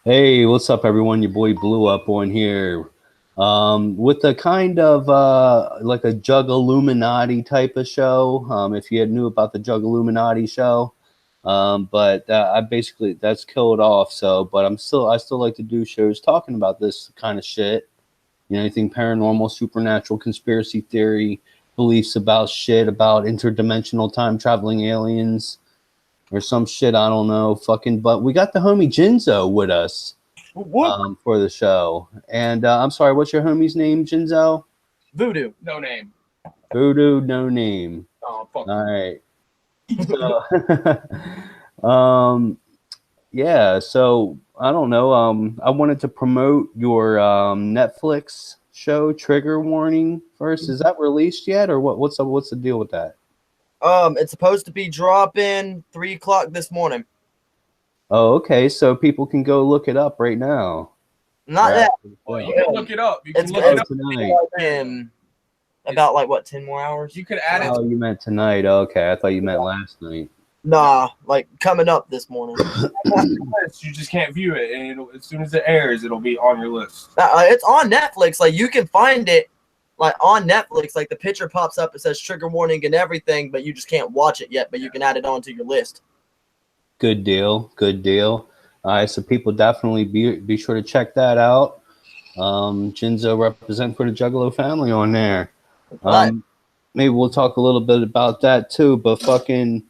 Hey, what's up, everyone? Your boy Blew Up on here. With a kind of like a Jug Illuminati type of show. If you knew about the Jug Illuminati show, but I basically that's killed off. So, but I still like to do shows talking about this kind of shit. You know, anything paranormal, supernatural, conspiracy theory, beliefs about shit about interdimensional time traveling aliens or some shit. I don't know. Fucking, but we got the homie Jinzo with us What? for the show. And I'm sorry, what's your homie's name, Jinzo? Voodoo. No name. VooDoo, no name. Oh, fuck. All right. So, yeah. So I don't know. I wanted to promote your Netflix show, Trigger Warning. First, is that released yet, or what? What's the deal with that? It's supposed to be dropping 3 o'clock this morning. Oh, okay. So people can go look it up right now. Not Right. that. Well, you can look it up. You can It's look good it up. Tonight. In about like what 10 more hours. You could add it. Oh, you meant tonight. Okay, I thought you meant last night. Nah, like coming up this morning. You just can't view it, and as soon as it airs, it'll be on your list. It's on Netflix. Like you can find it, like on Netflix. Like the picture pops up. It says trigger warning and everything, but you just can't watch it yet. But you can add it onto your list. Good deal. Good deal. All right, so people definitely be sure to check that out. Jinzo represent for the Juggalo family on there. Maybe we'll talk a little bit about that too. But fucking,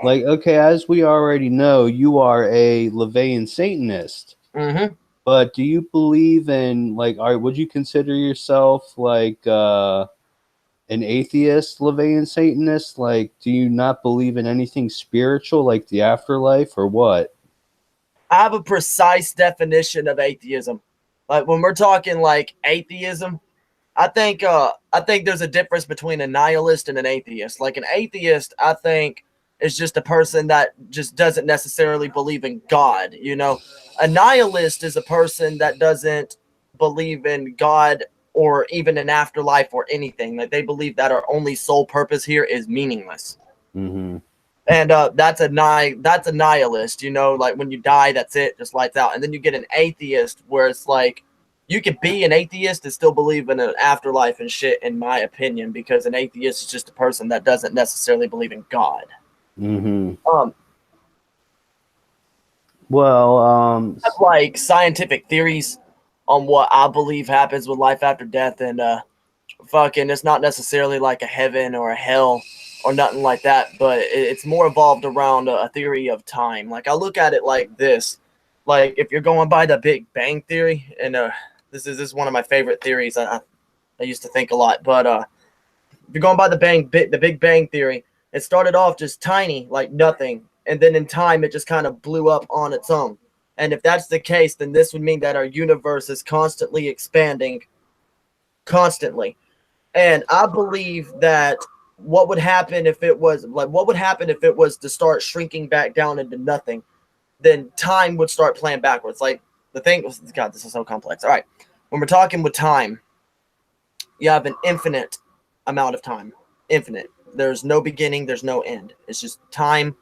like, okay, as we already know, you are a LaVeyan Satanist. Mm-hmm. But do you believe in would you consider yourself like an atheist, LaVeyan Satanist? Like, do you not believe in anything spiritual, like the afterlife, or what? I have a precise definition of atheism. Like when we're talking like atheism, I think there's a difference between a nihilist and an atheist. Like an atheist, I think is just a person that just doesn't necessarily believe in God, you know. A nihilist is a person that doesn't believe in God or even an afterlife or anything. Like they believe that our only sole purpose here is meaningless. Mm-hmm. And that's a nihilist, you know, like when you die, that's it, just lights out. And then you get an atheist where it's like you could be an atheist and still believe in an afterlife and shit, in my opinion, because an atheist is just a person that doesn't necessarily believe in God. Mm-hmm. Um, Well, I have like scientific theories on what I believe happens with life after death, and fucking, it's not necessarily like a heaven or a hell or nothing like that, but it's more evolved around a theory of time. Like I look at it like this, like if you're going by the Big Bang Theory, and this is one of my favorite theories. I used to think a lot, but if you're going by the Big Bang Theory, it started off just tiny, like nothing, and then in time it just kind of blew up on its own. And if that's the case, then this would mean that our universe is constantly expanding, constantly. And I believe that what would happen if it was to start shrinking back down into nothing, then time would start playing backwards. Like the thing, God, this is so complex. All right. When we're talking with time, you have an infinite amount of time. Infinite. There's no beginning, there's no end. It's just time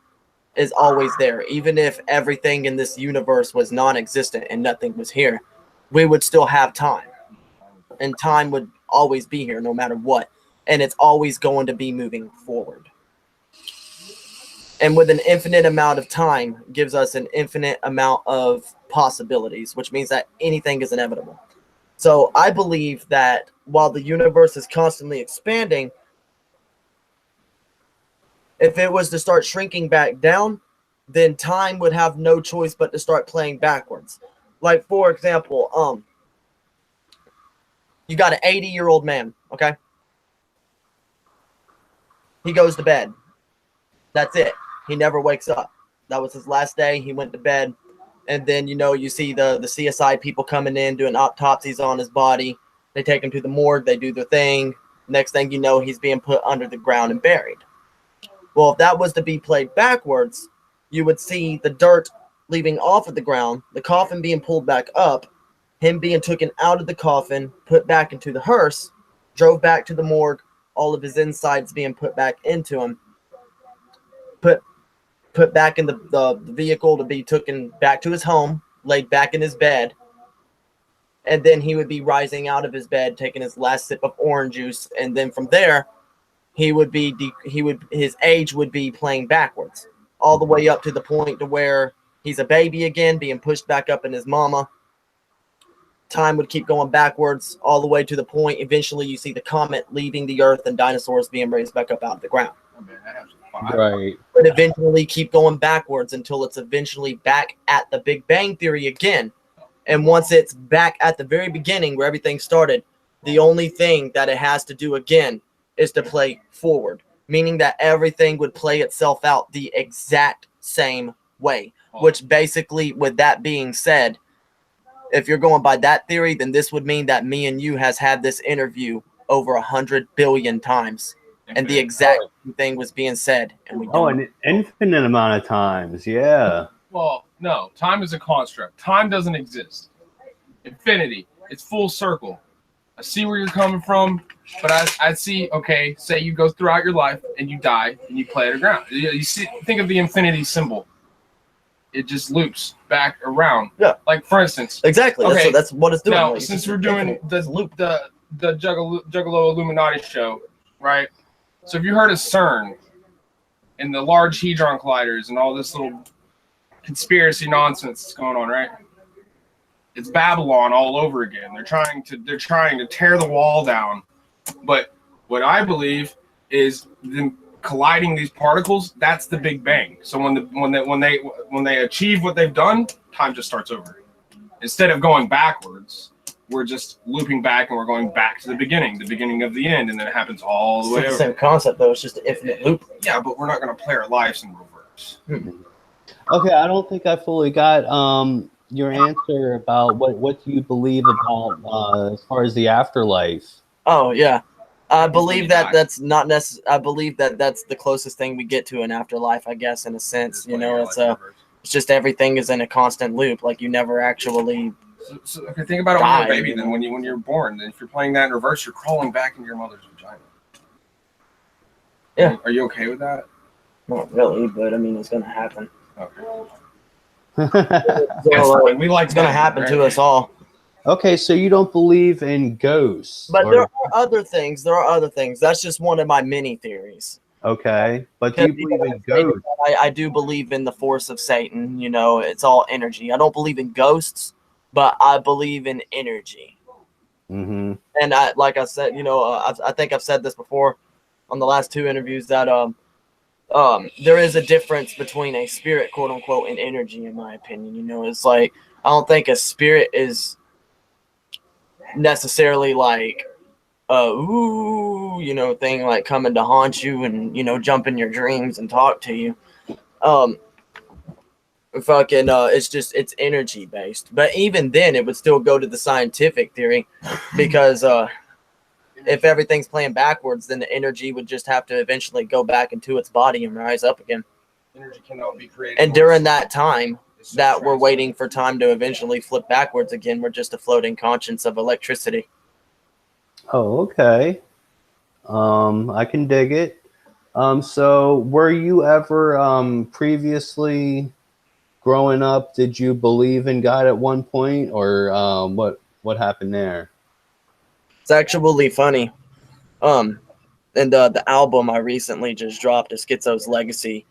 is always there. Even if everything in this universe was non-existent and nothing was here, we would still have time. And time would always be here no matter what. And it's always going to be moving forward. And with an infinite amount of time gives us an infinite amount of possibilities, which means that anything is inevitable. So I believe that while the universe is constantly expanding, if it was to start shrinking back down, then time would have no choice but to start playing backwards. Like, for example, you got an 80-year-old man, okay? He goes to bed. That's it. He never wakes up. That was his last day. He went to bed. And then, you know, you see the CSI people coming in, doing autopsies on his body. They take him to the morgue. They do their thing. Next thing you know, he's being put under the ground and buried. Well, if that was to be played backwards, you would see the dirt leaving off of the ground, the coffin being pulled back up, him being taken out of the coffin, put back into the hearse, drove back to the morgue, all of his insides being put back into him, put back in the vehicle to be taken back to his home, laid back in his bed, and then he would be rising out of his bed, taking his last sip of orange juice, and then from there, his age would be playing backwards, all the way up to the point to where he's a baby again, being pushed back up in his mama. Time would keep going backwards all the way to the point eventually you see the comet leaving the earth and dinosaurs being raised back up out of the ground. Right. But eventually keep going backwards until it's eventually back at the Big Bang Theory again. And once it's back at the very beginning where everything started, the only thing that it has to do again is to play forward, meaning that everything would play itself out the exact same way. Which basically, with that being said, if you're going by that theory, then this would mean that me and you has had this interview over 100 billion times, and the exact thing was being said, and we don't. An infinite amount of times, yeah. Well, no, time is a construct. Time doesn't exist. Infinity, it's full circle. I see where you're coming from, but I see, okay, say you go throughout your life and you die and you play it around. You see, think of the infinity symbol. It just loops back around. Yeah. Like, for instance. Exactly. Okay. That's what it's doing. Now, since we're doing the Juggalo Illuminati show, right? So have you heard of CERN and the Large Hadron Colliders and all this little conspiracy nonsense that's going on, right? It's Babylon all over again. They're trying to tear the wall down. But what I believe is them colliding these particles, that's the Big Bang. So when they achieve what they've done, time just starts over. Instead of going backwards, we're just looping back and we're going back to the beginning of the end, and then it happens all the way over. It's the same concept though, it's just an infinite loop. Yeah, but we're not going to play our lives in reverse. Okay, I don't think I fully got your answer about what do you believe about as far as the afterlife. Oh yeah, I believe that that's not necessary. I believe that that's the closest thing we get to an afterlife, I guess, in a sense. You know, it's just everything is in a constant loop. Like you never actually. So okay, think about it when you're a baby. Then when you're born, then if you're playing that in reverse, you're crawling back into your mother's vagina. Yeah. Are you okay with that? Not really, but I mean, it's gonna happen. Okay. So, we like it's gonna happen to us all. Okay, so you don't believe in ghosts. But there are other things. That's just one of my many theories. Okay, but do you believe in ghosts? I do believe in the force of Satan. You know, it's all energy. I don't believe in ghosts, but I believe in energy. Mm-hmm. And like I said, you know, I think I've said this before on the last two interviews that there is a difference between a spirit, quote unquote, and energy, in my opinion. You know, it's like I don't think a spirit is necessarily like you know, thing like coming to haunt you and, you know, jump in your dreams and talk to you. It's energy based. But even then it would still go to the scientific theory because if everything's playing backwards, then the energy would just have to eventually go back into its body and rise up again. Energy cannot be created. And during that time that we're waiting for time to eventually flip backwards again, we're just a floating conscience of electricity. Oh, okay. I can dig it. So were you ever previously growing up, did you believe in God at one point, or what happened there? It's actually funny. And the album I recently just dropped, Schizo's Legacy,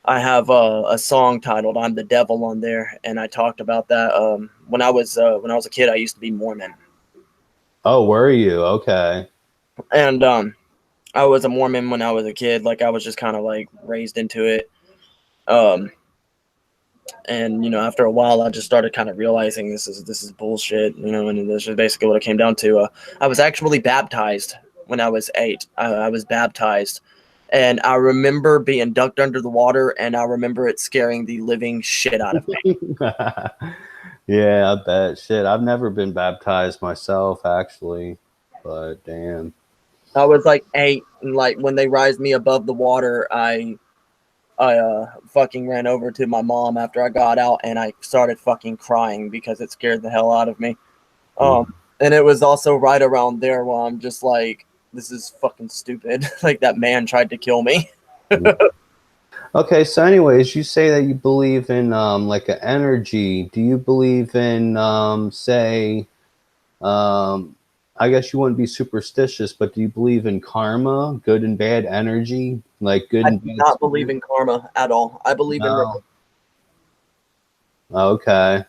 I have a song titled "I'm the Devil" on there, and I talked about that. When I was a kid, I used to be Mormon. Oh, were you? Okay. And I was a Mormon when I was a kid. Like I was just kind of like raised into it. And you know, after a while, I just started kind of realizing this is bullshit. You know, and this is basically what it came down to. I was actually baptized when I was 8. I was baptized. And I remember being dunked under the water, and I remember it scaring the living shit out of me. Yeah, I bet. Shit, I've never been baptized myself, actually. But damn. I was like 8, and like when they raised me above the water, I fucking ran over to my mom after I got out, and I started fucking crying because it scared the hell out of me. And it was also right around there where I'm just like, this is fucking stupid. Like that man tried to kill me. Okay, so anyways, you say that you believe in like an energy. Do you believe in say I guess you wouldn't be superstitious, but do you believe in karma, good and bad energy, like good I and do bad not believe spirit? in karma at all. I believe in No. Okay.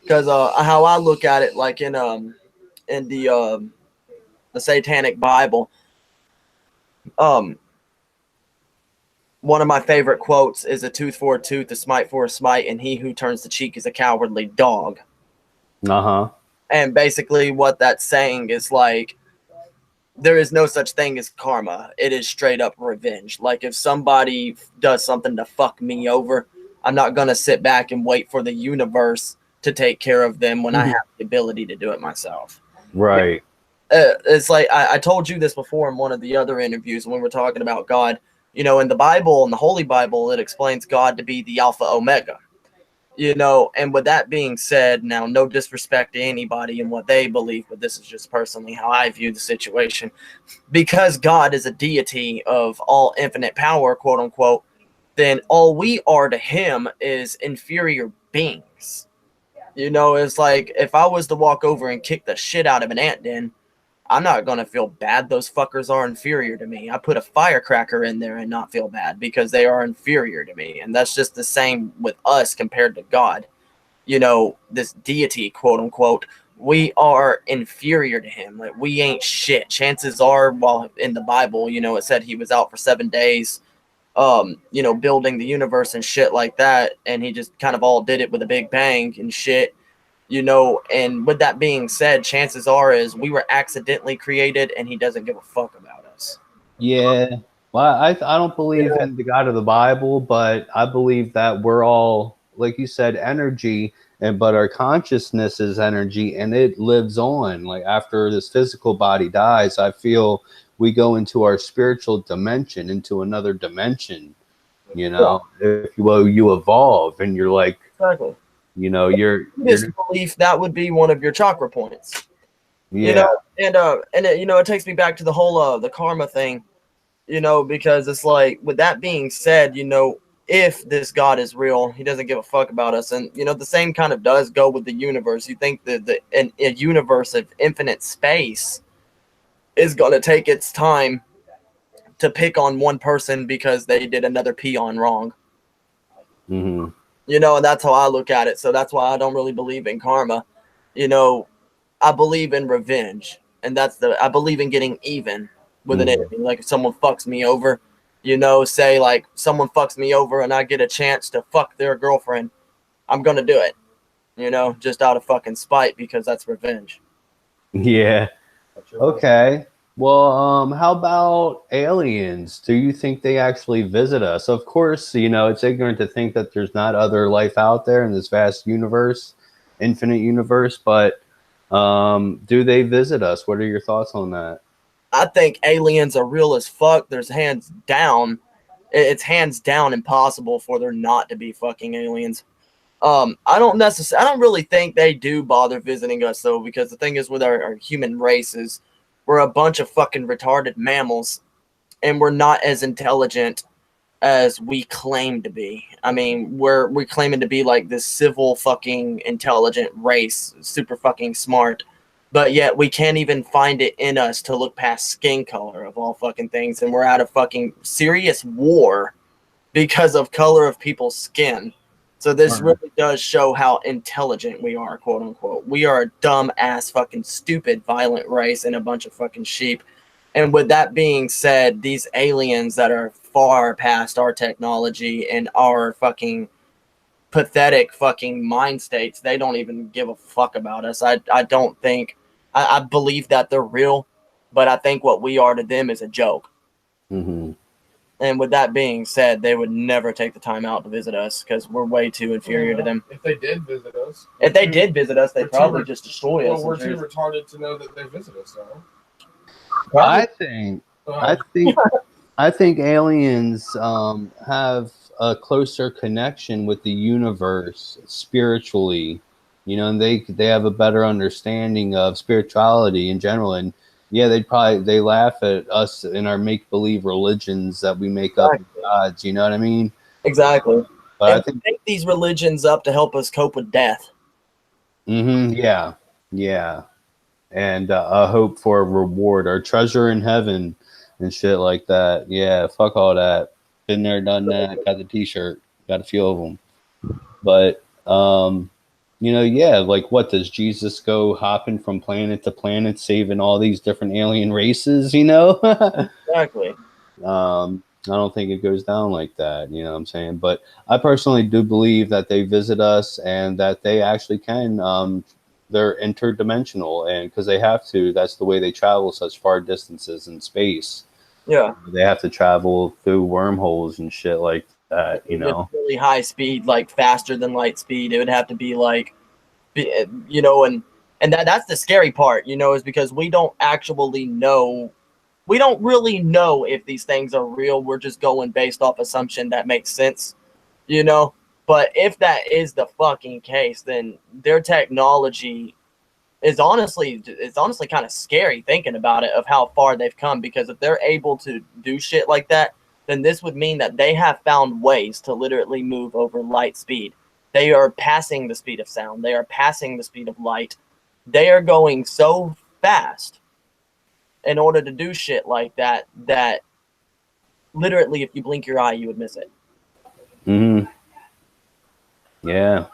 because how I look at it, like in the Satanic Bible, um one of my favorite quotes is a tooth for a tooth, a smite for a smite, and he who turns the cheek is a cowardly dog. Uh-huh. And basically what that's saying is like there is no such thing as karma. It is straight up revenge. Like if somebody does something to fuck me over, I'm not gonna sit back and wait for the universe to take care of them when I have the ability to do it myself. Right. It's like I told you this before in one of the other interviews when we were talking about God. You know, in the Bible, in the Holy Bible, it explains God to be the Alpha Omega. You know, and with that being said, now no disrespect to anybody and what they believe, but this is just personally how I view the situation. Because God is a deity of all infinite power, quote unquote, then all we are to him is inferior beings. You know, it's like if I was to walk over and kick the shit out of an ant den, I'm not gonna feel bad. Those fuckers are inferior to me. I put a firecracker in there and not feel bad because they are inferior to me. And that's just the same with us compared to God. You know, this deity, quote unquote, we are inferior to him. Like we ain't shit. Chances are, while in the Bible, you know, it said he was out for 7 days, you know, building the universe and shit like that, and he just kind of all did it with a big bang and shit. You know, and with that being said, chances are is we were accidentally created and he doesn't give a fuck about us. Yeah. Well, I don't believe Yeah. in the God of the Bible, but I believe that we're all, like you said, energy, and but our consciousness is energy, and it lives on. Like after this physical body dies, I feel we go into our spiritual dimension, into another dimension. You Yeah, know, if you will, you evolve, and you're like, exactly. you know, This you're belief that would be one of your chakra points. You yeah. know, and it, you know, it takes me back to the whole the karma thing. You know, because it's like with that being said, you know, if this God is real, he doesn't give a fuck about us, and you know, the same kind of does go with the universe. You think that a universe of infinite space is going to take its time to pick on one person because they did another peon wrong. Hmm. You know, and that's how I look at it. So that's why I don't really believe in karma. You know, I believe in revenge, and I believe in getting even with an Hmm. enemy. Like if someone fucks me over, you know, say like someone fucks me over and I get a chance to fuck their girlfriend, I'm gonna do it. You know, just out of fucking spite because that's revenge. Yeah. Okay. Well, how about aliens? Do you think they actually visit us? Of course, you know, it's ignorant to think that there's not other life out there in this vast universe, infinite universe, but do they visit us? What are your thoughts on that? I think aliens are real as fuck. There's hands down, it's hands down impossible for there not to be fucking aliens. I don't really think they do bother visiting us though, because the thing is with our human race is we're a bunch of fucking retarded mammals, and we're not as intelligent as we claim to be. I mean, we're claiming to be like this civil fucking intelligent race, super fucking smart, but yet we can't even find it in us to look past skin color of all fucking things, and we're out of fucking serious war because of color of people's skin. So this Or- really does show how intelligent we are, quote unquote. We are a dumb ass fucking stupid violent race and a bunch of fucking sheep. And with that being said, these aliens that are far past our technology and our fucking pathetic fucking mind states, they don't even give a fuck about us. I don't think I believe that they're real, but I think what we are to them is a joke. Mhm. And with that being said, they would never take the time out to visit us because we're way too inferior to them. If they did visit us, If they did visit us, they'd we're too probably re- just destroy us. well, we're too retarded to know that they visit us, though. I think I Uh, think I think aliens have a closer connection with the universe spiritually, you know, and they have a better understanding of spirituality in general. And Yeah, they laugh at us in our make believe religions that we make up as gods. You know what I mean? Exactly. But I And think, we make these religions up to help us cope with death. yeah, yeah, and a hope for a reward or treasure in heaven and shit like that. Yeah, fuck all that. Been there, done that. Got the T-shirt. Got a few of them. But yeah, like what does Jesus go hopping from planet to planet, saving all these different alien races? Exactly. I don't think it goes down like that. You know what I'm saying? But I personally do believe that they visit us and that they actually can. They're interdimensional, and because they have to, that's the way they travel such far distances in space. Yeah. They have to travel through wormholes and shit like that. With really high speed, like faster than light speed. It would have to be like, and that's the scary part, is because we don't actually know. We don't really know if these things are real. We're just going based off assumption that makes sense, But if that is the fucking case, then their technology is honestly, kind of scary thinking about it, of how far they've come. Because if they're able to do shit like that, then this would mean that they have found ways to literally move over light speed. They are passing the speed of sound. They are passing the speed of light. They are going so fast in order to do shit like that, that literally, if you blink your eye, you would miss it. Yeah.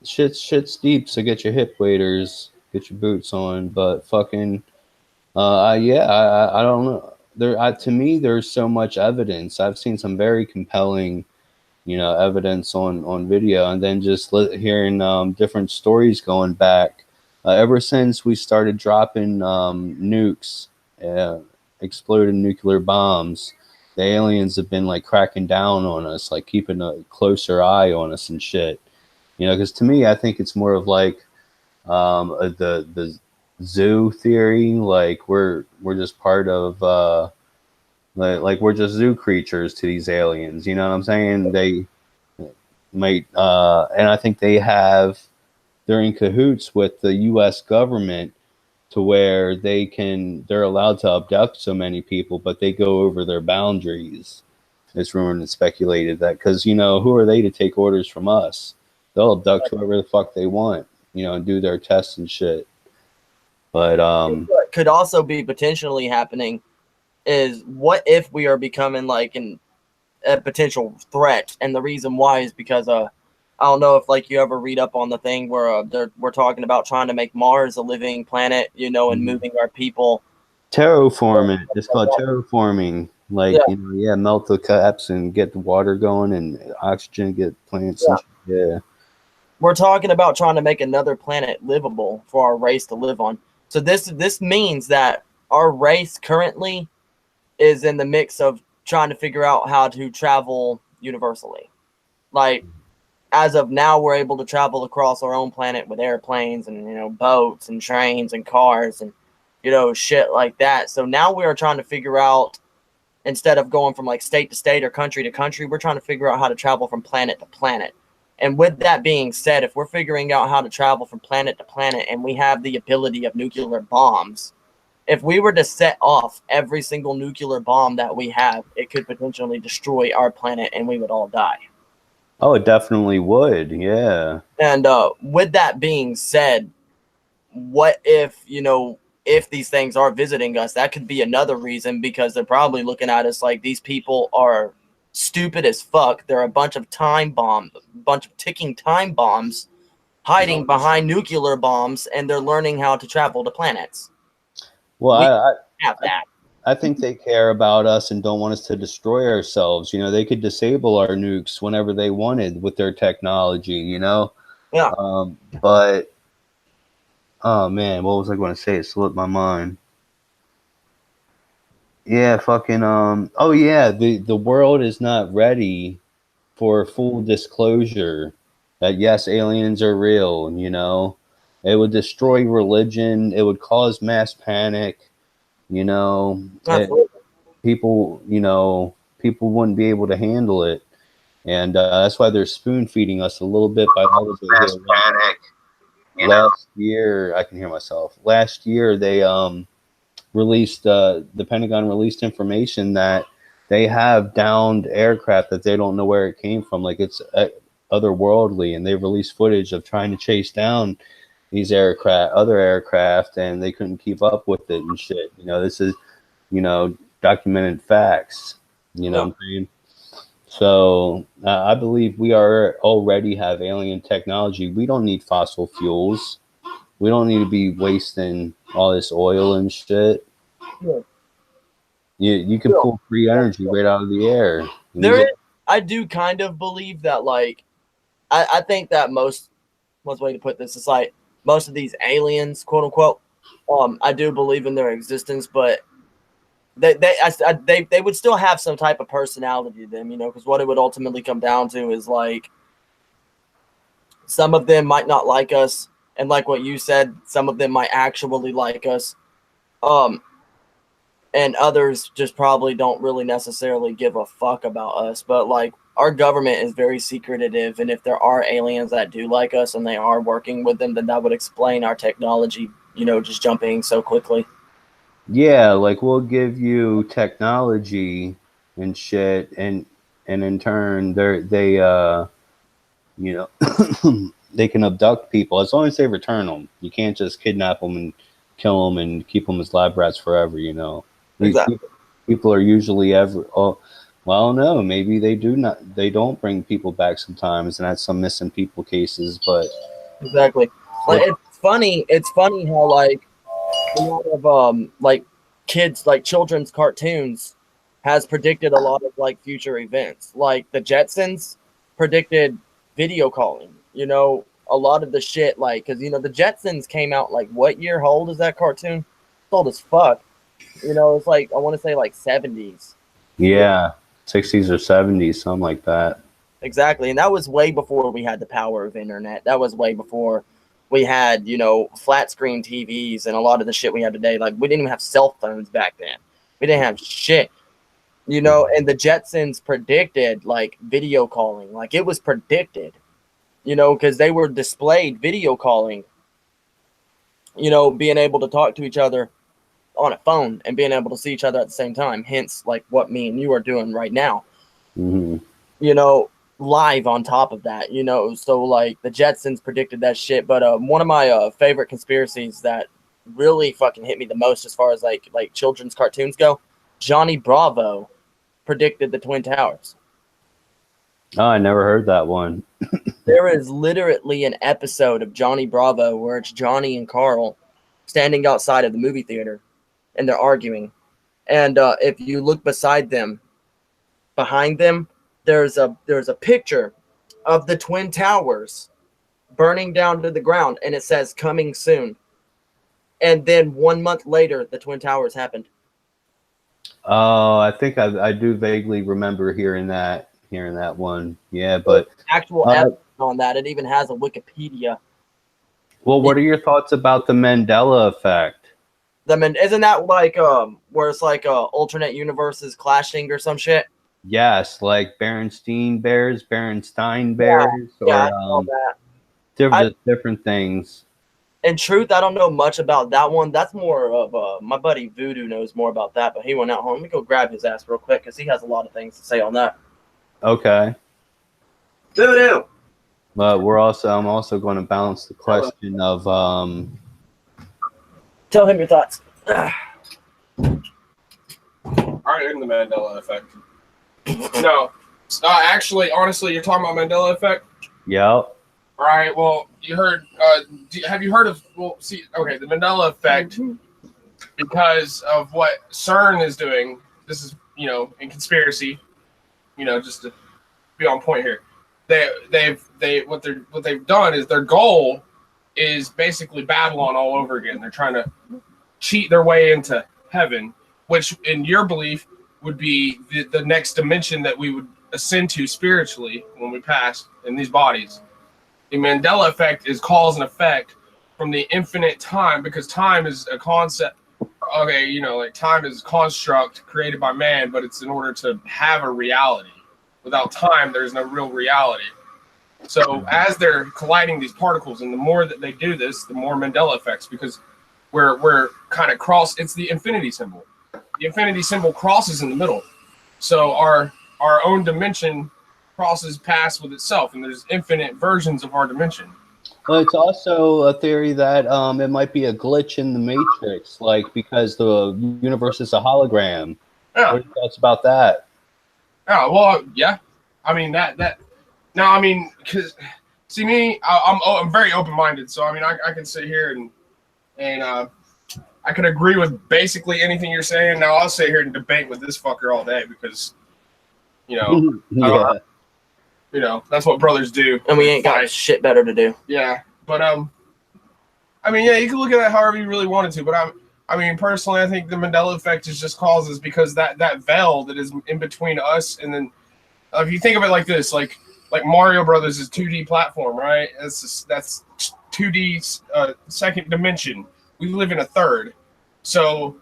Shit's deep, so get your hip waders, get your boots on. But fucking, I don't know. To me, there's so much evidence. I've seen some very compelling, evidence on video, and then just hearing different stories going back. Ever since we started dropping nukes, exploding nuclear bombs, the aliens have been like cracking down on us, like keeping a closer eye on us and shit. Because to me, I think it's more of like the zoo theory. Like we're just part of like we're just zoo creatures to these aliens. You know what I'm saying? They might, and I think they're in cahoots with the U.S. government to where they're allowed to abduct so many people, but they go over their boundaries. It's rumored and speculated that because who are they to take orders from us? They'll abduct whoever the fuck they want, and do their tests and shit. But what could also be potentially happening is, what if we are becoming like a potential threat? And the reason why is because I don't know if like you ever read up on the thing where we're talking about trying to make Mars a living planet, and moving our people. Terraforming. It's called terraforming. Like, melt the caps and get the water going and oxygen, get plants. Yeah. And shit. Yeah. We're talking about trying to make another planet livable for our race to live on. So this means that our race currently is in the mix of trying to figure out how to travel universally. Like, as of now, we're able to travel across our own planet with airplanes and boats and trains and cars and shit like that. So now we are trying to figure out, instead of going from like state to state or country to country, we're trying to figure out how to travel from planet to planet. And with that being said, if we're figuring out how to travel from planet to planet and we have the ability of nuclear bombs, if we were to set off every single nuclear bomb that we have, it could potentially destroy our planet and we would all die. Oh, it definitely would. Yeah. And with that being said, what if these things are visiting us? That could be another reason, because they're probably looking at us like these people are stupid as fuck. They're a bunch of ticking time bombs hiding behind nuclear bombs, and they're learning how to travel to planets. Well, Have that. I think they care about us and don't want us to destroy ourselves. They could disable our nukes whenever they wanted with their technology, Yeah. But, oh man, what was I going to say? It slipped my mind. Yeah, fucking, oh yeah, the world is not ready for full disclosure that yes, aliens are real, It would destroy religion. It would cause mass panic, people wouldn't be able to handle it, and that's why they're spoon feeding us a little bit by all the panic. last year, I can hear myself. Last year, they released the Pentagon released information that they have downed aircraft that they don't know where it came from, like it's otherworldly, and they released footage of trying to chase down these other aircraft, and they couldn't keep up with it and shit. This is documented facts. You know what I'm saying? So I believe we already have alien technology. We don't need fossil fuels. We don't need to be wasting all this oil and shit. Yeah. You can pull free energy right out of the air. I do kind of believe that, like, I think that what's the way to put this? It's like most of these aliens, quote unquote, I do believe in their existence, but they would still have some type of personality to them, because what it would ultimately come down to is, like, some of them might not like us, and like what you said, some of them might actually like us, and others just probably don't really necessarily give a fuck about us. But, like, our government is very secretive, and if there are aliens that do like us and they are working with them, then that would explain our technology, just jumping so quickly. Yeah, like, we'll give you technology and shit, and in turn, they they can abduct people as long as they return them. You can't just kidnap them and kill them and keep them as lab rats forever. Exactly. People are usually no, maybe they don't bring people back sometimes, and that's some missing people cases. But exactly, like, it's funny how, like, a lot of like kids, like children's cartoons has predicted a lot of, like, future events. Like the Jetsons predicted video calling, a lot of the shit, like, because the Jetsons came out, like, what year? How old is that cartoon? It's old as fuck. It's like, I want to say like 70s. Yeah, 60s or 70s, something like that. Exactly, and that was way before we had the power of internet. That was way before we had, flat screen TVs and a lot of the shit we have today. Like, we didn't even have cell phones back then. We didn't have shit, and the Jetsons predicted, like, video calling. Like, it was predicted, because they were displayed video calling, being able to talk to each other on a phone and being able to see each other at the same time. Hence, like, what me and you are doing right now. Mm-hmm. Live on top of that, so, like, the Jetsons predicted that shit. But one of my favorite conspiracies that really fucking hit me the most as far as like children's cartoons go, Johnny Bravo predicted the Twin Towers. Oh, I never heard that one. There is literally an episode of Johnny Bravo where it's Johnny and Carl standing outside of the movie theater and they're arguing, and if you look behind them, there's a picture of the Twin Towers burning down to the ground, and it says "coming soon." And then 1 month later, the Twin Towers happened. Oh, I think I do vaguely remember hearing that one. Yeah, but actual evidence on that. It even has a Wikipedia. Well, what are your thoughts about the Mandela effect? Isn't that like where it's like alternate universes clashing or some shit? Yes, like Berenstain Bears, or different things. In truth, I don't know much about that one. That's more of my buddy VooDoo knows more about that, but he went out home. Let me go grab his ass real quick because he has a lot of things to say on that. Okay. VooDoo. But I'm also going to balance the question of Tell him your thoughts. All right, in the Mandela effect. No, actually, honestly, you're talking about Mandela effect. Yeah. All right. Well, you heard. Have you heard of? Well, see. Okay, the Mandela effect, because of what CERN is doing. This is, in conspiracy. Just to be on point here. What they've done is their goal is basically Babylon all over again. They're trying to cheat their way into heaven, which in your belief would be the next dimension that we would ascend to spiritually when we pass in these bodies. The Mandela effect is cause and effect from the infinite time, because time is a concept. Okay, like time is a construct created by man, but it's in order to have a reality. Without time, there's no real reality. So as they're colliding these particles, and the more that they do this, the more Mandela effects, because we're kind of cross. It's the infinity symbol. The infinity symbol crosses in the middle. So our own dimension crosses past with itself, and there's infinite versions of our dimension. Well, it's also a theory that it might be a glitch in the matrix, like because the universe is a hologram. Yeah. What are your thoughts about that? Yeah. Well, yeah. I mean that. No, I mean, because see me, I'm very open minded. So I mean, I can sit here and I could agree with basically anything you're saying. Now I'll sit here and debate with this fucker all day because, Yeah. That's what brothers do. And we ain't got shit better to do. Yeah, but I mean, yeah, you can look at it however you really wanted to, but I mean, personally, I think the Mandela effect is just causes because that veil that is in between us and then, if you think of it like this, like Mario Brothers is 2D platform, right? That's 2D second dimension. We live in a third. So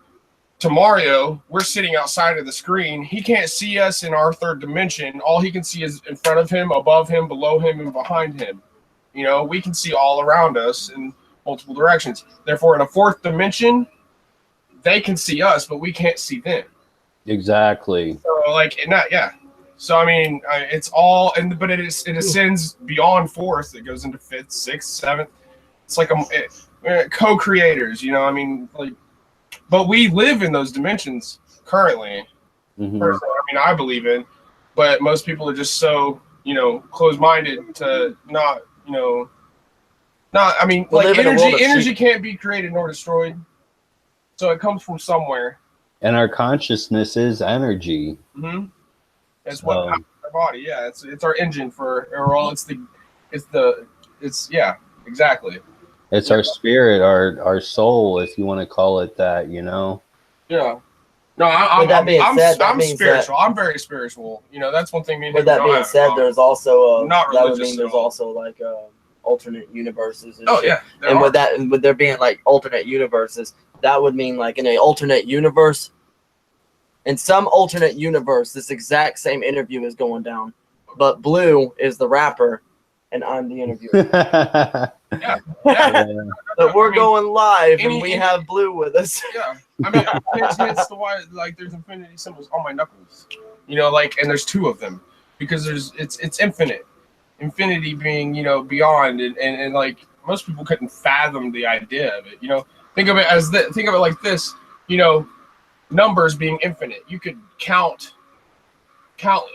to Mario, we're sitting outside of the screen. He can't see us in our third dimension. All he can see is in front of him, above him, below him, and behind him. We can see all around us in multiple directions. Therefore, in a fourth dimension, they can see us, but we can't see them. Exactly. So, yeah. So I mean, it's all, but it ascends beyond fourth. It goes into fifth, sixth, seventh. It's like co-creators, I mean, but we live in those dimensions currently. Mm-hmm. Personally, I mean, I believe in, but most people are just so closed-minded to not. I mean, like energy can't be created nor destroyed, so it comes from somewhere. And our consciousness is energy. Mm-hmm. It's what powers our body. Yeah, it's our engine yeah, exactly. It's our spirit, our soul, if you want to call it that. Yeah. No, I'm spiritual. I'm very spiritual. That's one thing. With that being said, there's also not that would religious mean there's also like alternate universes. And oh shit. Yeah, and with there being like alternate universes, that would mean like in an alternate universe. In some alternate universe, this exact same interview is going down, but Blue is the rapper, and I'm the interviewer. Yeah. But we're going live, and we have Blue with us. Yeah, I mean, it's the why there's infinity symbols on my knuckles, and there's two of them because it's infinite, infinity being beyond, and like most people couldn't fathom the idea of it. Think of it like this, numbers being infinite. You could count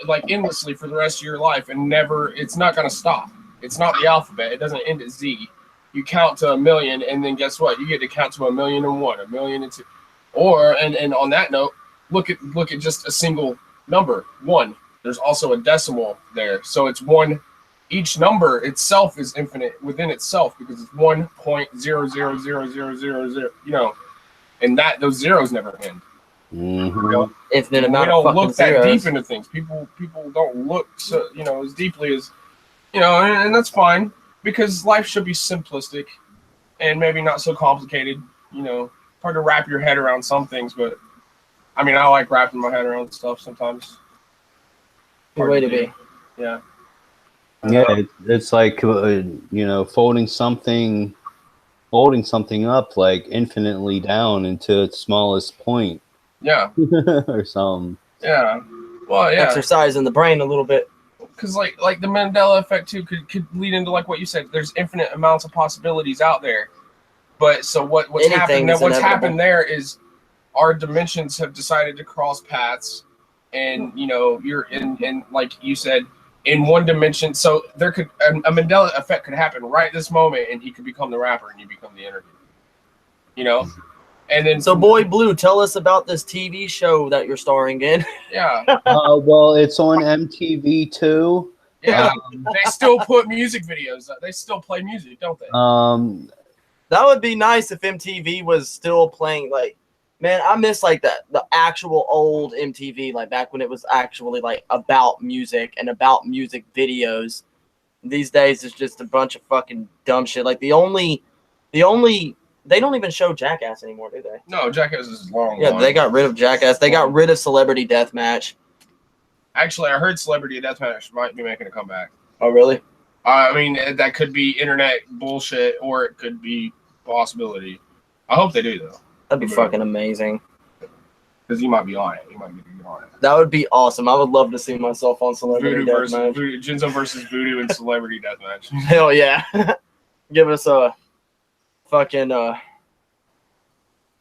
like endlessly for the rest of your life and it's not going to stop. It's not the alphabet. It doesn't end at Z. You count to 1,000,000 and then guess what? You get to count to 1,000,001, 1,000,002. Or and on that note, look at just a single number, 1. There's also a decimal there. So it's 1. Each number itself is infinite within itself because it's 1.000000, and those zeros never end. Mm-hmm. Infinite amount we of don't look zeros. that deep into things. People don't look so as deeply as and that's fine because life should be simplistic and maybe not so complicated. Hard to wrap your head around some things, but I mean I like wrapping my head around stuff sometimes. Good way to be. Yeah. Yeah, it's like folding something up like infinitely down into its smallest point. Yeah. Or something. Yeah. Well, yeah. Exercising the brain a little bit. Because like the Mandela effect too could lead into like what you said. There's infinite amounts of possibilities out there, but so what's happened there is our dimensions have decided to cross paths, and you're in like you said in one dimension. So there could a Mandela effect could happen right this moment, and he could become the rapper, and you become the interview. And then so boy Blue, tell us about this TV show that you're starring in. Yeah. Well, it's on MTV too. Yeah, they still put music videos. They still play music, don't they? That would be nice if MTV was still playing. Like, man, I miss like the actual old MTV, like back when it was actually like about music and about music videos. These days it's just a bunch of fucking dumb shit. Like the only they don't even show Jackass anymore, do they? No, Jackass is long. Yeah, they got rid of Jackass. They got rid of Celebrity Deathmatch. Actually, I heard Celebrity Deathmatch might be making a comeback. Oh, really? I mean, that could be internet bullshit, or it could be possibility. I hope they do though. That'd be fucking amazing. Because you might be on it. You might be on it. That would be awesome. I would love to see myself on Celebrity Deathmatch. Jinzo versus VooDoo in Celebrity Deathmatch. Hell yeah! Give us a fucking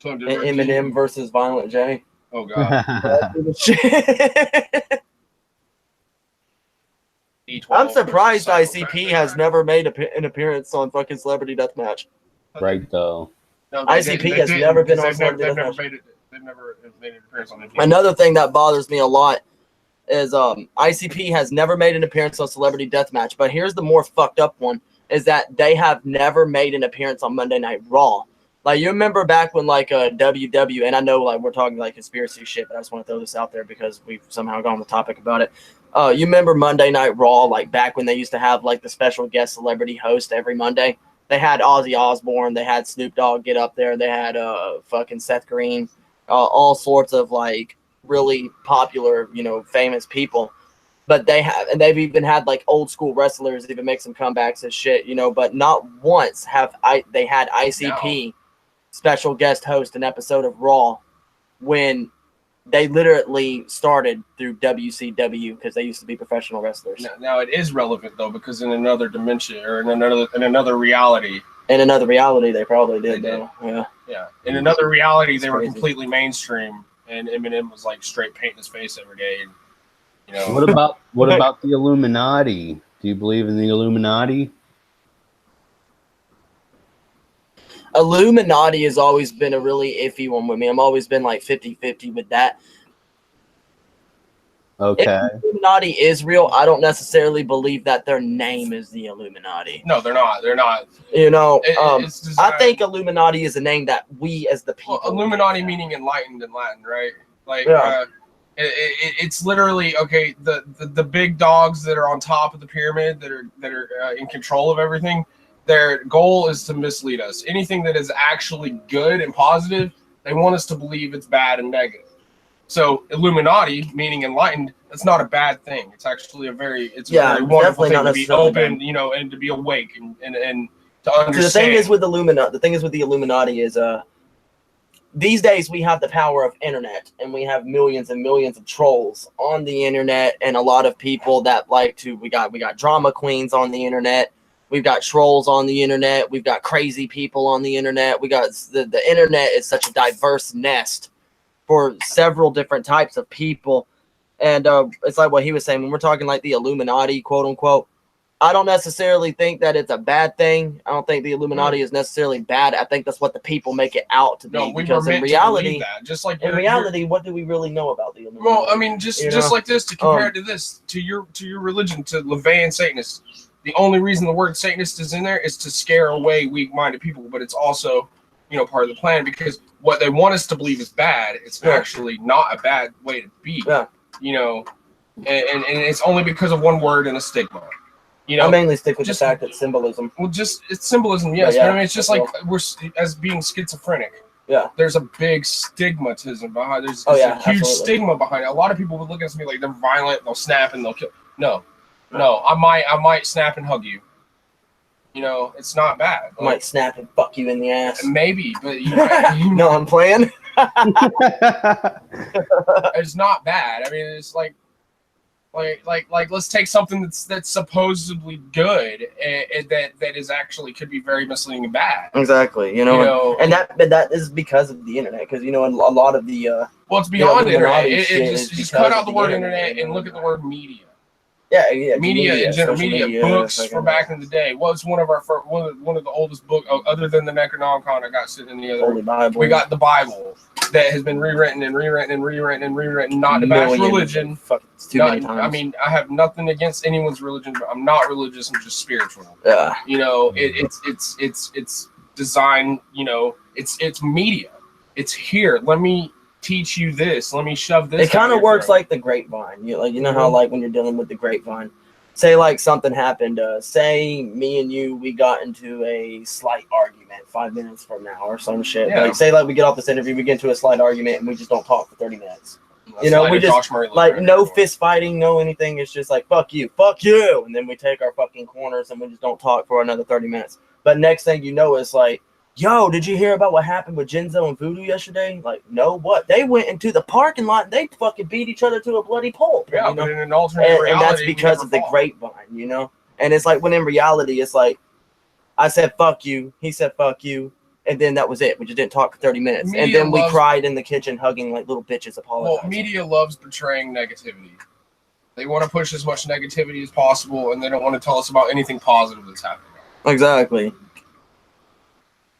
Eminem versus Violent J. Oh god. I'm surprised ICP has never made an appearance on fucking Celebrity Deathmatch. Right though. No, ICP has never been on Celebrity Deathmatch. They've never made an appearance on it. Another thing that bothers me a lot is ICP has never made an appearance on Celebrity Deathmatch. But here's the more fucked up one, is that they have never made an appearance on Monday Night Raw. Like, you remember back when, like, WW, and I know, like, we're talking, like, conspiracy shit, but I just want to throw this out there because we've somehow gone on the topic about it. You remember Monday Night Raw, like, back when they used to have, like, the special guest celebrity host every Monday? They had Ozzy Osbourne, they had Snoop Dogg get up there, they had fucking Seth Green, all sorts of, like, really popular, you know, famous people. But they've even had, like, old school wrestlers even make some comebacks and shit, you know, but not once they had ICP special guest host an episode of Raw when they literally started through WCW because they used to be professional wrestlers. Now it is relevant though, because in another dimension or in another reality. In another reality, they probably did though. Yeah. Yeah. In another reality, they were completely mainstream, and Eminem was like straight painting his face every day. And, you know. What about the Illuminati? Do you believe in the Illuminati? Illuminati has always been a really iffy one with me. I've always been like 50-50 with that. Okay. If Illuminati is real, I don't necessarily believe that their name is the Illuminati. No, they're not. They're not. You know, I think Illuminati is a name that we as the people. Well, Illuminati meaning enlightened in Latin, right? Like, yeah. It's literally okay. The big dogs that are on top of the pyramid that are in control of everything. Their goal is to mislead us. Anything that is actually good and positive, they want us to believe it's bad and negative. So Illuminati, meaning enlightened, that's not a bad thing. It's actually a very wonderful thing to be open, you know, and to be awake and to understand. So the thing is with the Illuminati is these days we have the power of internet, and we have millions and millions of trolls on the internet, and a lot of people that like to we got drama queens on the internet. We've got trolls on the internet. We've got crazy people on the internet. We got the internet is such a diverse nest for several different types of people. And it's like what he was saying, when we're talking like the Illuminati, quote unquote, I don't necessarily think that it's a bad thing. I don't think the Illuminati is necessarily bad. I think that's what the people make it out to be. No, because in reality, just like in reality, what do we really know about the Illuminati? Well, I mean, just like this, to compare it to this, to your religion, to LaVey Satanists. The only reason the word Satanist is in there is to scare away weak-minded people, but it's also, you know, part of the plan, because what they want us to believe is bad, it's actually not a bad way to be. Yeah. You know, and it's only because of one word and a stigma. You know, I mainly stick with the fact that symbolism. Well, it's symbolism, yes. But I mean, it's just like we're as being schizophrenic. Yeah. There's a big stigmatism behind. There's a huge stigma behind it. A lot of people would look at me like they're violent, they'll snap and they'll kill. No, I might snap and hug you. You know, it's not bad. I might snap and fuck you in the ass. Maybe, but you know, I'm playing. It's not bad. I mean, it's like let's take something that's supposedly good and that is actually could be very misleading and bad. Exactly. You know, and that is because of the internet. Because you know, a lot of the well, it's beyond the internet. Just cut out the word internet and look at the word media. Yeah, media in general, media books from back in the day. What's one of our first, one of the oldest books other than the Necronomicon I got sitting in the other Holy Bible. We got the Bible that has been rewritten and rewritten and rewritten and rewritten, not to bash religion. Too many times. I mean, I have nothing against anyone's religion, but I'm not religious, I'm just spiritual. Yeah. You know, it's design, you know, it's media. It's here. Let me teach you this. Let me shove this. It kind of works like the grapevine. You know how like when you're dealing with the grapevine, say like something happened. Say me and you, we got into a slight argument 5 minutes from now or some shit. Yeah. Like say like we get off this interview, we get into a slight argument and we just don't talk for 30 minutes. You know, we just like no fist fighting, no anything. It's just like fuck you, and then we take our fucking corners and we just don't talk for another 30 minutes. But next thing you know, it's like, yo, did you hear about what happened with Jinzo and VooDoo yesterday? Like, no, what? They went into the parking lot and they fucking beat each other to a bloody pulp. Yeah, you know? but in an alternate reality, and that's because of the grapevine, you know. And it's like when in reality, it's like I said fuck you, he said fuck you. And then that was it. We just didn't talk for 30 minutes. And then we cried in the kitchen hugging like little bitches apologizing. Well, media loves portraying negativity. They want to push as much negativity as possible, and they don't want to tell us about anything positive that's happening. Exactly.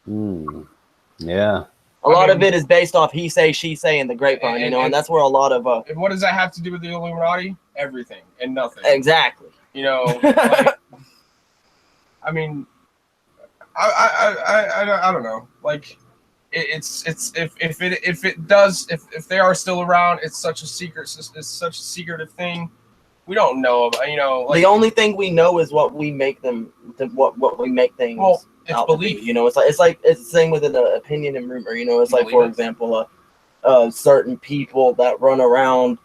Yeah. A lot of it is based off he say, she say, and the grapevine, you know, and that's where a lot of... and what does that have to do with the Illuminati? Everything and nothing. Exactly. You know, like, I mean... I don't know. Like, it's if they are still around, it's such a secretive thing. We don't know about, you know. Like, the only thing we know is what we make them. What we make things. Well, it's belief. You know, it's the same with an opinion and rumor. You know, it's like, for example, certain people that run around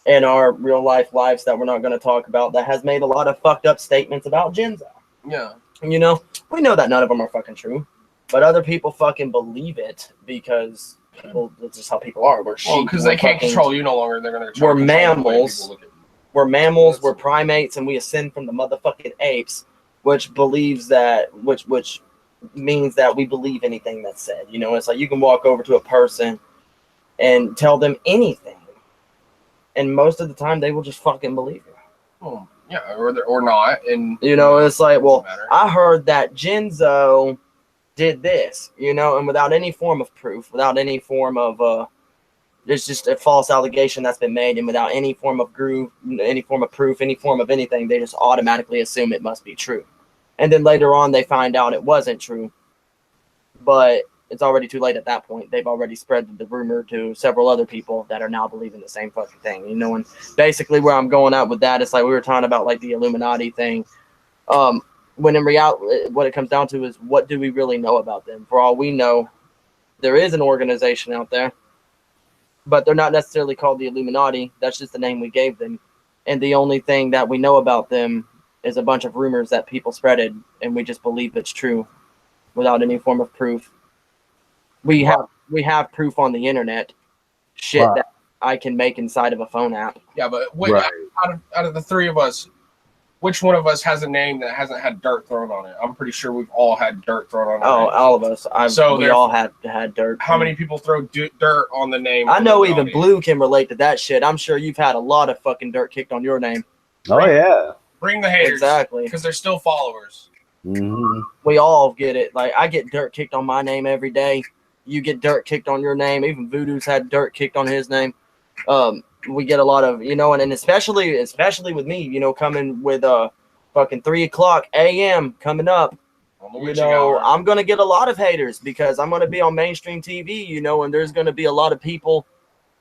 in our real life lives that we're not going to talk about that has made a lot of fucked up statements about Jinzo. Yeah. You know, we know that none of them are fucking true, but other people fucking believe it because people, that's just how people are. We're sheep. Well, because they can't control you no longer. They're going to. We're mammals. We're mammals. We're primates, and we ascend from the motherfucking apes, which believes that, which means that we believe anything that's said. You know, it's like you can walk over to a person and tell them anything, and most of the time they will just fucking believe you. Oh. Yeah, or not, and you know, it's like, well, I heard that Jinzo did this, you know, and without any form of proof, without any form of there's just a false allegation that's been made, and without any form of proof, any form of anything, they just automatically assume it must be true, and then later on they find out it wasn't true, but it's already too late at that point. They've already spread the rumor to several other people that are now believing the same fucking thing, you know. And basically where I'm going at with that, it's like we were talking about like the Illuminati thing. When in reality, what it comes down to is what do we really know about them? For all we know, there is an organization out there, but they're not necessarily called the Illuminati. That's just the name we gave them. And the only thing that we know about them is a bunch of rumors that people spreaded, and we just believe it's true without any form of proof. We have proof on the internet, shit that I can make inside of a phone app. Yeah, but out of the three of us, which one of us has a name that hasn't had dirt thrown on it? I'm pretty sure we've all had dirt thrown on it. Oh, all of us. We all had dirt. How many people throw dirt on the name? I know even Blue can relate to that shit. I'm sure you've had a lot of fucking dirt kicked on your name. Oh, yeah. Bring the haters. Exactly. Because they're still followers. Mm-hmm. We all get it. Like, I get dirt kicked on my name every day. You get dirt kicked on your name. Even VooDoo's had dirt kicked on his name. We get a lot of, you know, and especially with me, you know, coming with fucking 3:00 a.m. coming up. You know, I'm gonna get a lot of haters because I'm gonna be on mainstream TV, you know, and there's gonna be a lot of people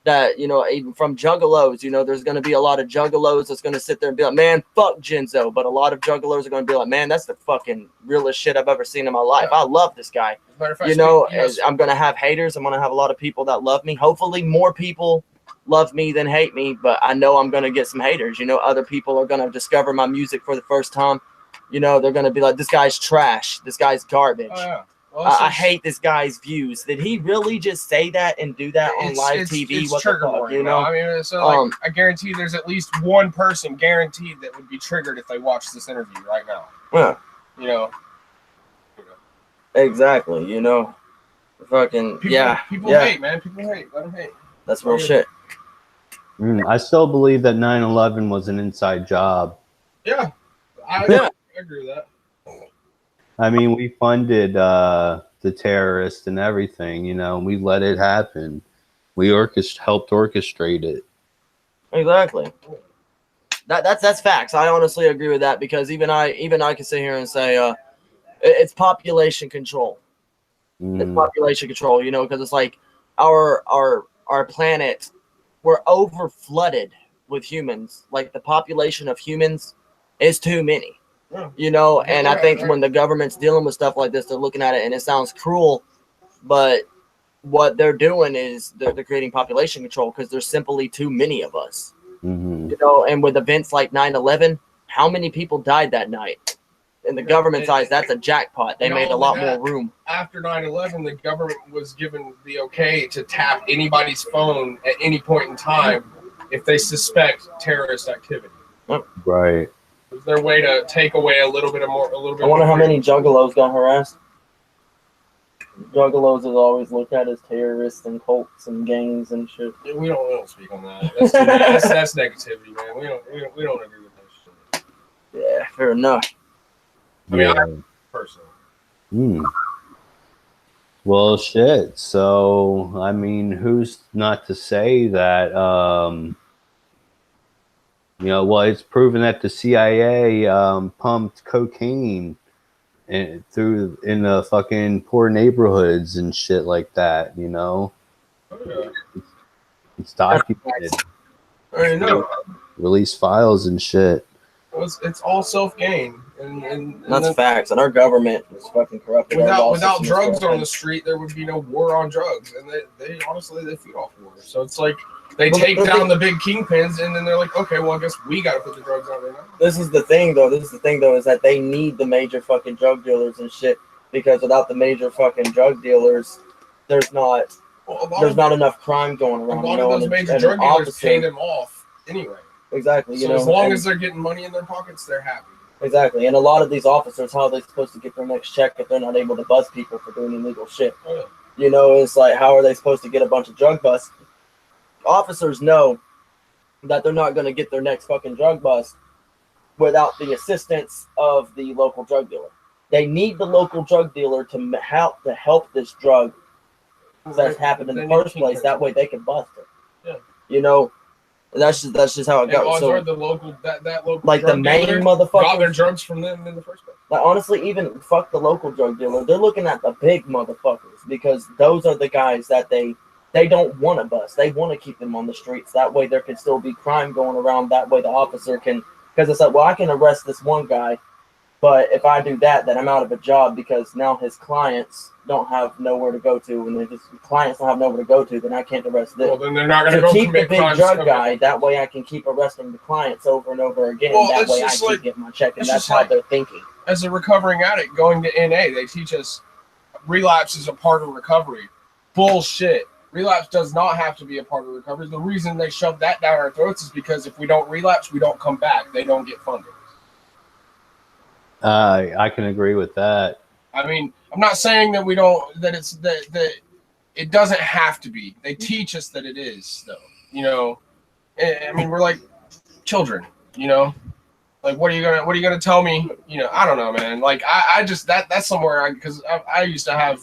that, you know, even from juggalos, you know, there's going to be a lot of juggalos that's going to sit there and be like, man, fuck Jinzo. But a lot of juggalos are going to be like, man, that's the fucking realest shit I've ever seen in my life. I love this guy. You know, I'm going to have haters. I'm going to have a lot of people that love me. Hopefully more people love me than hate me, but I know I'm going to get some haters. You know, other people are going to discover my music for the first time. You know, they're going to be like, this guy's trash. This guy's garbage. Oh, yeah. Well, I hate this guy's views. Did he really just say that and do that on live TV? It's what the fuck, you know? I mean, so like, I guarantee there's at least one person guaranteed that would be triggered if they watched this interview right now. Yeah. You know. Exactly. You know. Fucking People hate, man. People hate. Let them hate. That's real shit. I still believe that 9/11 was an inside job. Yeah. I agree with that. I mean, we funded the terrorists and everything, you know, and we let it happen. We helped orchestrate it. Exactly. That's facts. I honestly agree with that because even I can sit here and say it's population control. It's population control, you know, because it's like our planet, we're over flooded with humans. Like the population of humans is too many. You know, and I think when the government's dealing with stuff like this, they're looking at it and it sounds cruel, but what they're doing is they're creating population control because there's simply too many of us. Mm-hmm. You know, and with events like 9/11, how many people died that night? In the government's eyes, that's a jackpot. They made a lot more room. After 9/11, the government was given the okay to tap anybody's phone at any point in time if they suspect terrorist activity. Right. It was their way to take away a little bit. I wonder how many juggalos got harassed. Juggalos is always looked at as terrorists and cults and gangs and shit. Yeah, we don't speak on that. That's negativity, man. We don't agree with that shit. Yeah, fair enough. I mean, I personally. Well, shit. So, I mean, who's not to say that, you know, well, it's proven that the CIA pumped cocaine in the fucking poor neighborhoods and shit like that, you know? Oh, yeah. It's documented. I know. Release files and shit. It's all self-gain. And that's facts. And our government is fucking corrupt. Without drugs on the street, there would be no war on drugs. And they honestly, they feed off war. So it's like they take down the big kingpins, and then they're like, okay, well, I guess we got to put the drugs out there now. This is the thing, though, is that they need the major fucking drug dealers and shit, because without the major fucking drug dealers, there's not enough crime going around. A lot of those major drug dealers pay them off anyway. Exactly. So as long as they're getting money in their pockets, they're happy. Exactly. And a lot of these officers, how are they supposed to get their next check if they're not able to bust people for doing illegal shit? Oh, yeah. You know, it's like, how are they supposed to get a bunch of drug busts? Officers know that they're not going to get their next fucking drug bust without the assistance of the local drug dealer. They need the local drug dealer to help this drug that's happened in the first place. That way they can bust it. Yeah. You know, that's just how it goes. So, the local like the main motherfuckers got their drugs from them in the first place. Like, honestly, even fuck the local drug dealer. They're looking at the big motherfuckers because those are the guys that they don't want to bust. They want to keep them on the streets. That way there can still be crime going around. That way the officer can, because it's like, well, I can arrest this one guy, but if I do that, then I'm out of a job because now his clients don't have nowhere to go to. And if his clients don't have nowhere to go to, then I can't arrest them. Well, then they're not going to go keep commit the big crimes. drug guy. That way I can keep arresting the clients over and over again. Well, that way I keep getting my check. And that's how they're thinking. As a recovering addict going to NA, they teach us relapse is a part of recovery. Bullshit. Relapse does not have to be a part of recovery. The reason they shove that down our throats is because if we don't relapse, we don't come back. They don't get funded. I can agree with that. I mean, I'm not saying that we don't, that it's that it doesn't have to be. They teach us that it is, though. You know, I mean, we're like children. You know, like what are you gonna tell me? You know, I don't know, man. Like I just that's somewhere because I used to have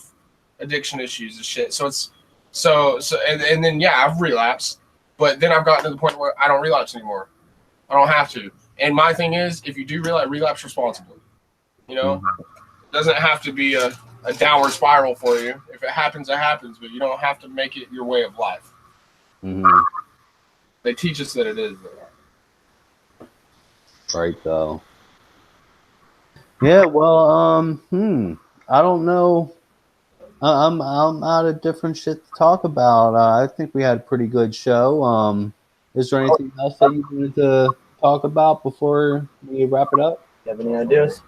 addiction issues and shit. So it's so and then yeah, I've relapsed, but then I've gotten to the point where I don't relapse anymore. I don't have to. And my thing is, if you do relapse responsibly. You know, it doesn't have to be a downward spiral for you. If it happens, it happens, but you don't have to make it your way of life. Mm-hmm. They teach us that it is. Right, though. Yeah, well, I don't know. I'm out of different shit to talk about. I think we had a pretty good show. Is there anything else that you wanted to talk about before we wrap it up? You have any ideas?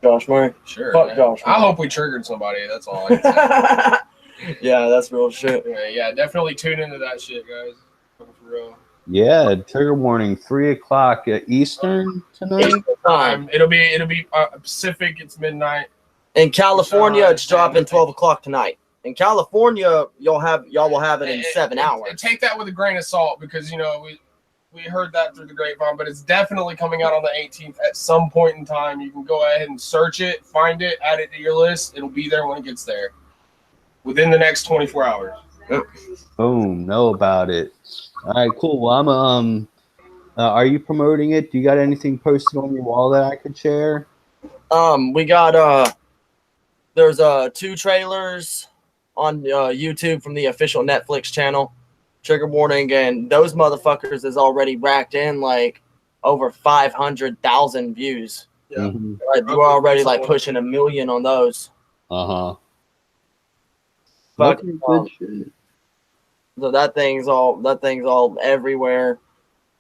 Josh Murray. Sure. Fuck Josh Murray. I hope we triggered somebody. That's all I can say. Yeah, that's real shit. Yeah, definitely tune into that shit, guys. For real. Yeah, trigger warning, 3:00 Eastern tonight. Time. It'll be Pacific. It's midnight. In California, it's dropping 12:00 tonight. In California, y'all will have it in 7 hours. Take that with a grain of salt because you know we heard that through the grapevine, but it's definitely coming out on the 18th at some point in time. You can go ahead and search it, find it, add it to your list. It'll be there when it gets there within the next 24 hours. Boom, know about it. All right, cool. Well, I'm are you promoting it? Do you got anything posted on your wall that I could share? We got there's 2 trailers on YouTube from the official Netflix channel. Trigger warning, and those motherfuckers is already racked in like over 500,000 views. Yeah, Like, we're already like pushing 1 million on those. Fuck, Okay, good shit. so that thing's all everywhere.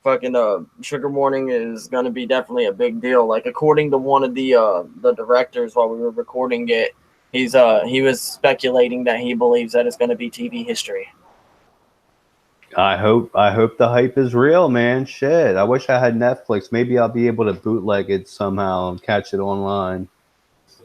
Fucking trigger warning is gonna be definitely a big deal. Like according to one of the directors while we were recording it, he was speculating that he believes that it's gonna be TV history. I hope the hype is real, man. Shit. I wish I had Netflix. Maybe I'll be able to bootleg it somehow and catch it online.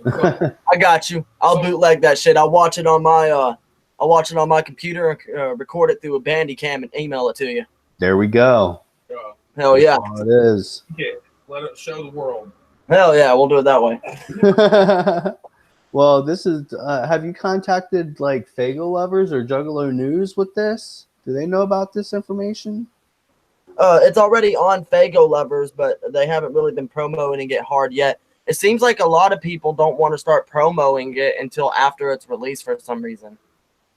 I got you. I'll bootleg that shit. I'll watch it on my computer and record it through a Bandicam and email it to you. There we go. Yeah. Hell yeah. That's all it is. Yeah. Let it show the world. Hell yeah, we'll do it that way. Well, this is. Have you contacted like Fago lovers or Juggalo News with this? Do they know about this information? It's already on Fago Lovers, but they haven't really been promoting it hard yet. It seems like a lot of people don't want to start promoting it until after it's released for some reason.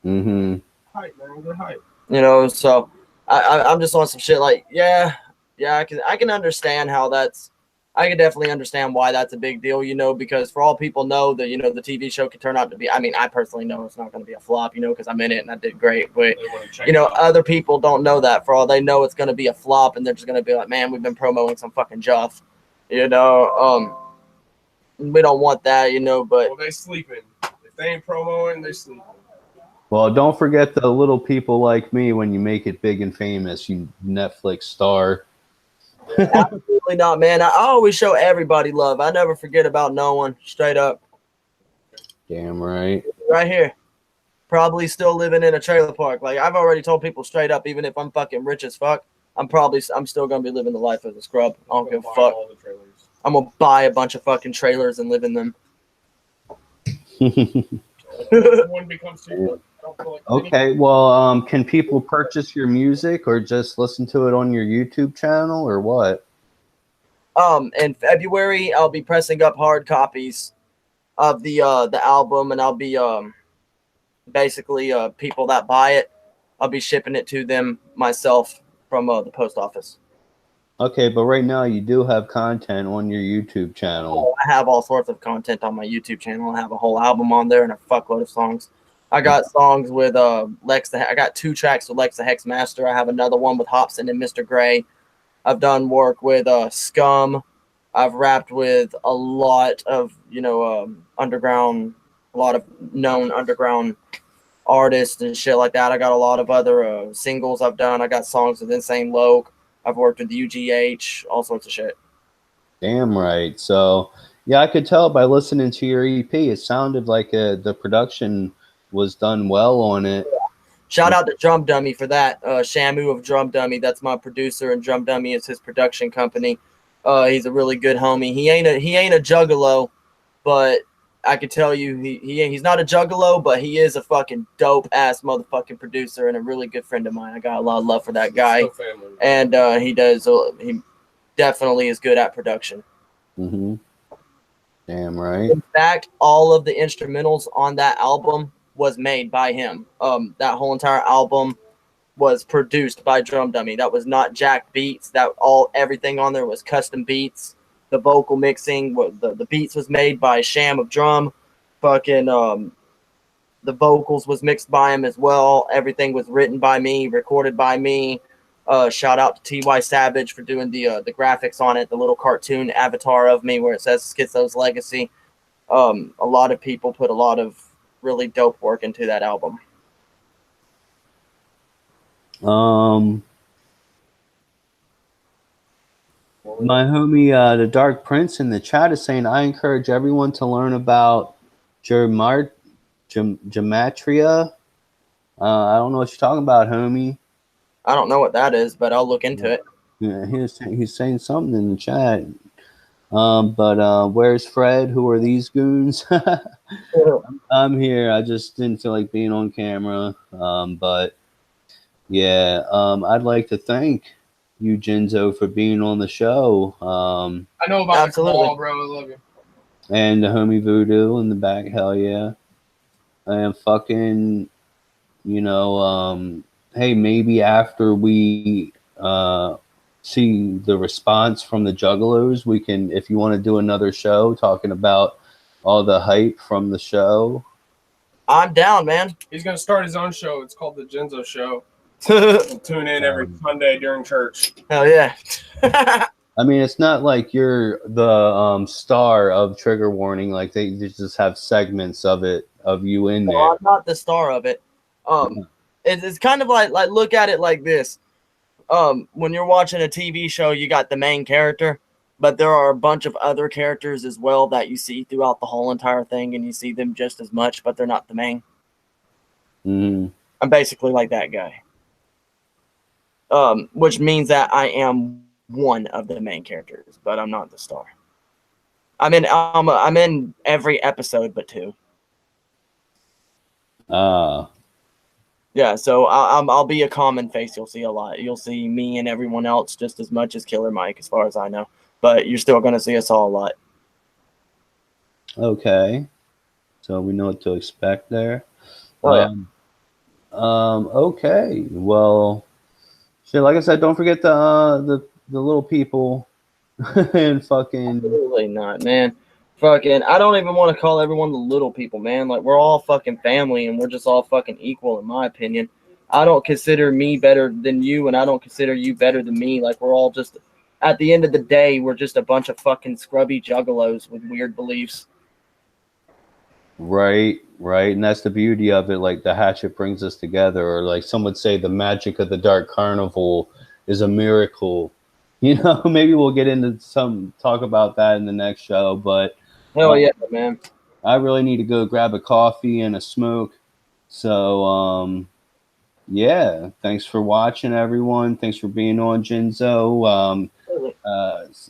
Mm-hmm. Hype, man. They're hype. You know, so I'm just on some shit like, yeah, I can understand how I can definitely understand why that's a big deal, you know, because for all people know that, you know, the TV show could turn out to be, I mean, I personally know it's not going to be a flop, you know, because I'm in it and I did great. But, you know, other people don't know that. For all they know, it's going to be a flop and they're just going to be like, man, we've been promoting some fucking Juff, you know. We don't want that, you know, but. Well, they sleeping. If they ain't promoting, they sleeping. Well, don't forget the little people like me when you make it big and famous, you Netflix star. Absolutely not, man. I always show everybody love. I never forget about no one, straight up. Damn right. Right here. Probably still living in a trailer park. Like I've already told people straight up, even if I'm fucking rich as fuck, I'm still gonna be living the life of a scrub. I don't give a fuck. All the trailers. I'm gonna buy a bunch of fucking trailers and live in them. One becomes too. Okay, well, can people purchase your music or just listen to it on your YouTube channel or what? In February, I'll be pressing up hard copies of the album, and I'll be basically people that buy it, I'll be shipping it to them myself from the post office. Okay, but right now you do have content on your YouTube channel. I have all sorts of content on my YouTube channel. I have a whole album on there and a fuckload of songs. I got songs with I got 2 tracks with Lex the Hex Master. I have another one with Hobson and Mr. Gray. I've done work with Scum. I've rapped with a lot of, you know, underground, a lot of known underground artists and shit like that. I got a lot of other singles I've done. I got songs with Insane Loke. I've worked with UGH, all sorts of shit. Damn right. So, yeah, I could tell by listening to your EP. It sounded like the production was done well on it. Shout out to Drum Dummy for that. Shamu of Drum Dummy, that's my producer, and Drum Dummy is his production company. He's a really good homie. He ain't a juggalo, but I can tell you he's not a juggalo, but he is a fucking dope ass motherfucking producer and a really good friend of mine. I got a lot of love for that guy, and he definitely is good at production. Mm-hmm. Damn right. In fact, all of the instrumentals on that album was made by him. That whole entire album was produced by Drum Dummy. That was not jacked beats. Everything on there was custom beats. The vocal mixing, the beats was made by Sham of Drum. Fucking the vocals was mixed by him as well. Everything was written by me, recorded by me. Shout out to TY Savage for doing the graphics on it, the little cartoon avatar of me where it says Schizo's Legacy. A lot of people put a lot of really dope work into that album. My homie, the Dark Prince in the chat is saying, I encourage everyone to learn about gematria. I don't know what you're talking about, homie. I don't know what that is, but I'll look into it. Yeah, he's saying something in the chat. But where's Fred? Who are these goons? I'm here. I just didn't feel like being on camera. But yeah, I'd like to thank you, Jinzo, for being on the show. I know about Absolutely. the call, bro. I love you. And the homie VooDoo in the back. Hell yeah. And fucking, you know, hey, maybe after we see the response from the Juggalos, we can, if you want to do another show talking about all the hype from the show. I'm down, man. He's gonna start his own show. It's called the Jinzo Show. We'll tune in every Sunday during church. Hell yeah. I mean, it's not like you're the star of Trigger Warning. Like they just have segments of it of you in there. I'm not the star of it. It's kind of like look at it like this. When you're watching a TV show, you got the main character, but there are a bunch of other characters as well that you see throughout the whole entire thing, and you see them just as much, but they're not the main. Mm-hmm. I'm basically like that guy. Which means that I am one of the main characters, but I'm not the star. I'm in every episode but 2. Yeah, so I'll be a common face. You'll see a lot. You'll see me and everyone else just as much as Killer Mike, as far as I know. But you're still going to see us all a lot. Okay, so we know what to expect there. Oh, yeah. Okay, well, shit. Like I said, don't forget the little people and fucking. Absolutely not, man. Fucking, I don't even want to call everyone the little people, man. Like, we're all fucking family, and we're just all fucking equal, in my opinion. I don't consider me better than you, and I don't consider you better than me. Like, we're all just, at the end of the day, we're just a bunch of fucking scrubby juggalos with weird beliefs. Right, and that's the beauty of it. Like the hatchet brings us together, or like some would say, the magic of the Dark Carnival is a miracle. You know, maybe we'll get into some talk about that in the next show. But hell yeah, man. I really need to go grab a coffee and a smoke. So yeah, thanks for watching, everyone. Thanks for being on, Jinzo.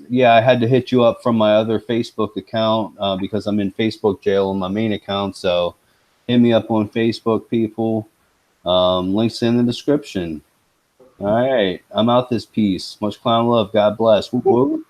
Yeah, I had to hit you up from my other Facebook account because I'm in Facebook jail on my main account. So hit me up on Facebook, people. Links in the description. All right, I'm out this piece. Much clown love. God bless. Whoop, whoop.